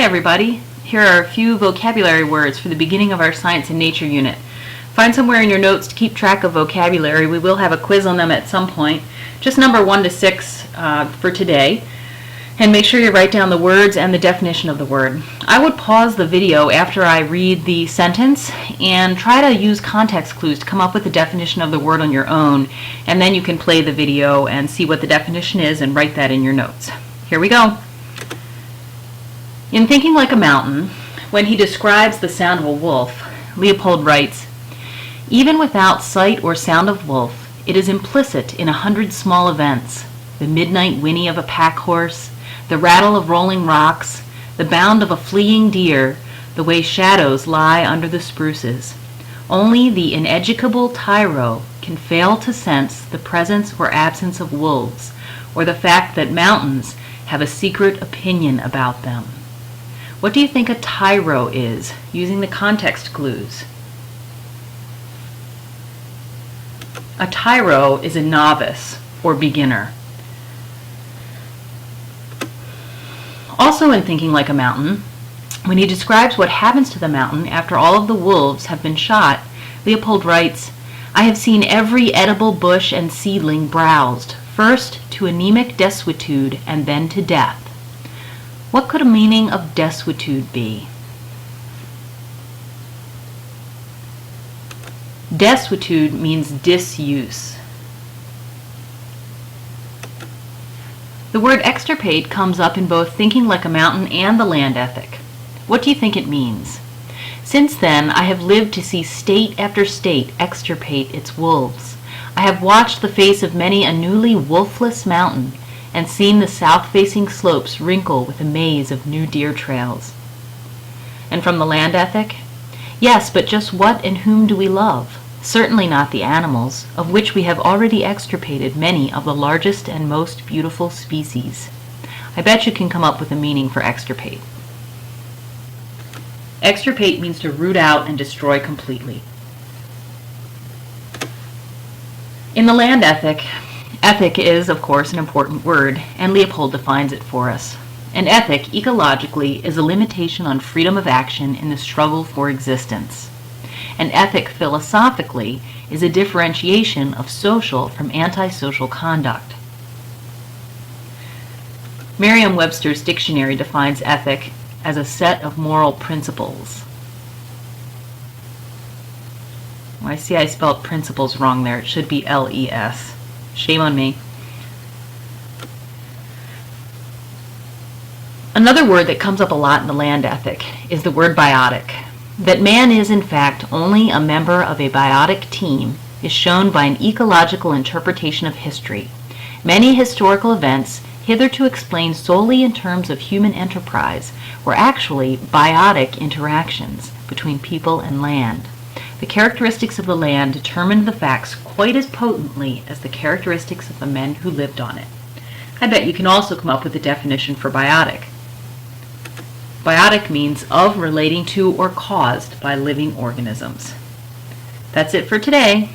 everybody. Here are a few vocabulary words for the beginning of our Science and Nature unit. Find somewhere in your notes to keep track of vocabulary. We will have a quiz on them at some point. Just number 1 to 6 for today. And make sure you write down the words and the definition of the word. I would pause the video after I read the sentence and try to use context clues to come up with the definition of the word on your own, and then you can play the video and see what the definition is and write that in your notes. Here we go. In Thinking Like a Mountain, when he describes the sound of a wolf, Leopold writes, "Even without sight or sound of wolf, it is implicit in 100 small events, the midnight whinny of a pack horse, the rattle of rolling rocks, the bound of a fleeing deer, the way shadows lie under the spruces. Only the ineducable tyro can fail to sense the presence or absence of wolves, or the fact that mountains have a secret opinion about them." What do you think a tyro is, using the context clues? A tyro is a novice or beginner. Also in Thinking Like a Mountain, when he describes what happens to the mountain after all of the wolves have been shot, Leopold writes, "I have seen every edible bush and seedling browsed, first to anemic desuetude and then to death." What could a meaning of desuetude be? Desuetude means disuse. The word extirpate comes up in both Thinking Like a Mountain and the Land Ethic. What do you think it means? Since then, I have lived to see state after state extirpate its wolves. I have watched the face of many a newly wolfless mountain and seen the south-facing slopes wrinkle with a maze of new deer trails. And from the Land Ethic? Yes, but just what and whom do we love? Certainly not the animals, of which we have already extirpated many of the largest and most beautiful species. I bet you can come up with a meaning for extirpate. Extirpate means to root out and destroy completely. In the Land Ethic, ethic is, of course, an important word, and Leopold defines it for us. An ethic, ecologically, is a limitation on freedom of action in the struggle for existence. An ethic, philosophically, is a differentiation of social from antisocial conduct. Merriam-Webster's dictionary defines ethic as a set of moral principles. I see I spelled principles wrong there. It should be L-E-S. Shame on me. Another word that comes up a lot in the Land Ethic is the word biotic. That man is, in fact, only a member of a biotic team is shown by an ecological interpretation of history. Many historical events, hitherto explained solely in terms of human enterprise, were actually biotic interactions between people and land. The characteristics of the land determined the facts quite as potently as the characteristics of the men who lived on it. I bet you can also come up with a definition for biotic. Biotic means of, relating to, or caused by living organisms. That's it for today.